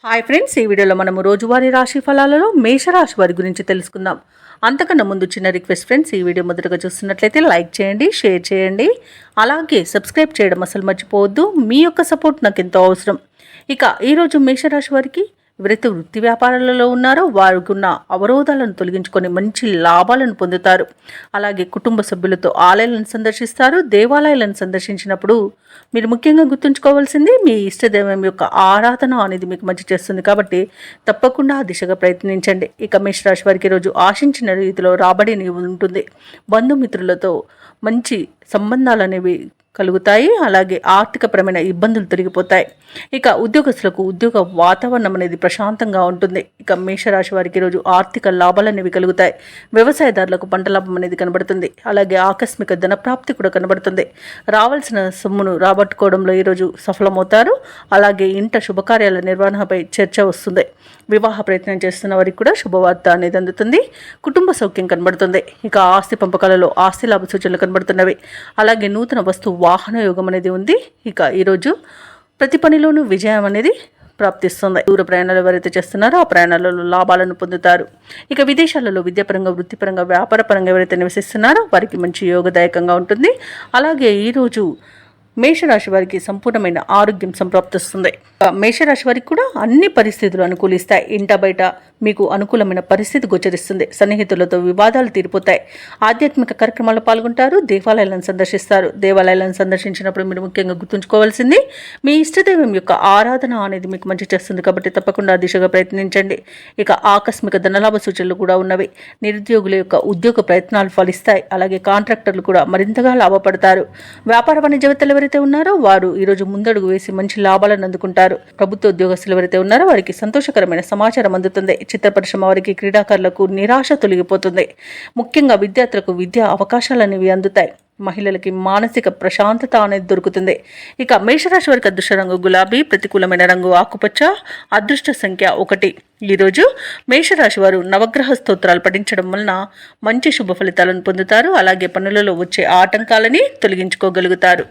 Hi friends, ఈ వీడియోలో మనము రోజువారీ రాశి ఫలాలలో మేషరాశి వారి గురించి తెలుసుకుందాం. అంతకన్నా ముందు చిన్న రిక్వెస్ట్ ఫ్రెండ్స్, ఈ వీడియో మొదటగా చూస్తున్నట్లయితే లైక్ చేయండి, షేర్ చేయండి, అలాగే సబ్స్క్రైబ్ చేయడం అసలు మర్చిపోవద్దు. మీ యొక్క సపోర్ట్ నాకు ఎంతో అవసరం. ఇక ఈరోజు మేషరాశి వారికి ఎవరైతే వృత్తి వ్యాపారాలలో ఉన్నారో వారికి ఉన్న అవరోధాలను తొలగించుకొని మంచి లాభాలను పొందుతారు. అలాగే కుటుంబ సభ్యులతో ఆలయాలను సందర్శిస్తారు. దేవాలయాలను సందర్శించినప్పుడు మీరు ముఖ్యంగా గుర్తుంచుకోవాల్సింది మీ ఇష్టదైవం యొక్క ఆరాధన అనేది మీకు మంచి చేస్తుంది. కాబట్టి తప్పకుండా ఆ దిశగా ప్రయత్నించండి. ఇక మేషరాశి వారికి ఈరోజు ఆశించిన రీతిలో రాబడి ఉంటుంది. బంధుమిత్రులతో మంచి సంబంధాలు అనేవి కలుగుతాయి. అలాగే ఆర్థికపరమైన ఇబ్బందులు తొలగిపోతాయి. ఇక ఉద్యోగస్తులకు ఉద్యోగ వాతావరణం అనేది ప్రశాంతంగా ఉంటుంది. ఇక మేషరాశి వారికి ఈరోజు ఆర్థిక లాభాలు అనేవి కలుగుతాయి. వ్యవసాయదారులకు పంట లాభం అనేది కనబడుతుంది. అలాగే ఆకస్మిక ధనప్రాప్తి కూడా కనబడుతుంది. రావాల్సిన సొమ్మును రాబట్టుకోవడంలో ఈరోజు సఫలమవుతారు. అలాగే ఇంట శుభకార్యాల నిర్వహణపై చర్చ వస్తుంది. వివాహ ప్రయత్నం చేస్తున్న వారికి కూడా శుభవార్త అనేది అందుతుంది. కుటుంబ సౌఖ్యం కనబడుతుంది. ఇక ఆస్తి పంపకాలలో ఆస్తి లాభ సూచనలు కనబడుతున్నవి. అలాగే నూతన వస్తు వాహన యోగం అనేది ఉంది. ఇక ఈరోజు ప్రతి పనిలోనూ విజయం అనేది ప్రాప్తిస్తుంది. దూర ప్రయాణాలు ఎవరైతే చేస్తున్నారో ఆ ప్రయాణాలలో లాభాలను పొందుతారు. ఇక విదేశాలలో విద్యాపరంగా, వృత్తిపరంగా, వ్యాపారపరంగా ఎవరైతే నివసిస్తున్నారో వారికి మంచి యోగదాయకంగా ఉంటుంది. అలాగే ఈరోజు మేషరాశి వారికి సంపూర్ణమైన ఆరోగ్యం సంప్రాప్తిస్తుంది. మేషరాశి వారికి కూడా అన్ని పరిస్థితులు అనుకూలిస్తాయి. ఇంట బయట మీకు అనుకూలమైన పరిస్థితి గోచరిస్తుంది. సన్నిహితులతో వివాదాలు తీరిపోతాయి. ఆధ్యాత్మిక కార్యక్రమాల్లో పాల్గొంటారు. దేవాలయాలను సందర్శిస్తారు. దేవాలయాలను సందర్శించినప్పుడు మీరు ముఖ్యంగా గుర్తుంచుకోవాల్సింది మీ ఇష్టదైవం యొక్క ఆరాధన అనేది మీకు మంచి చేస్తుంది. కాబట్టి తప్పకుండా ఆ దిశగా ప్రయత్నించండి. ఇక ఆకస్మిక ధనలాభ సూచనలు కూడా ఉన్నవి. నిరుద్యోగుల యొక్క ఉద్యోగ ప్రయత్నాలు ఫలిస్తాయి. అలాగే కాంట్రాక్టర్లు కూడా మరింతగా లాభపడతారు. వ్యాపార వాణిజ్యవేత్తలు ఎవరైతే ఉన్నారో వారు ఈరోజు ముందడుగు వేసి మంచి లాభాలను అందుకుంటారు. ప్రభుత్వ ఉద్యోగస్తులు ఎవరైతే ఉన్నారో వారికి సంతోషకరమైన సమాచారం అందుతుంది. చిత్ర పరిశ్రమ వారికి, క్రీడాకారులకు నిరాశ తొలగిపోతుంది. ముఖ్యంగా విద్యార్థులకు విద్యా అవకాశాలు అనేవి అందుతాయి. మహిళలకి మానసిక ప్రశాంతత అనేది దొరుకుతుంది. ఇక మేషరాశి వారికి అదృష్ట రంగు గులాబీ, ప్రతికూలమైన రంగు ఆకుపచ్చ, అదృష్ట సంఖ్య 1. ఈరోజు మేషరాశి వారు నవగ్రహ స్తోత్రాలు పఠించడం వలన మంచి శుభ ఫలితాలను పొందుతారు. అలాగే పనులలో వచ్చే ఆటంకాలని తొలగించుకోగలుగుతారు.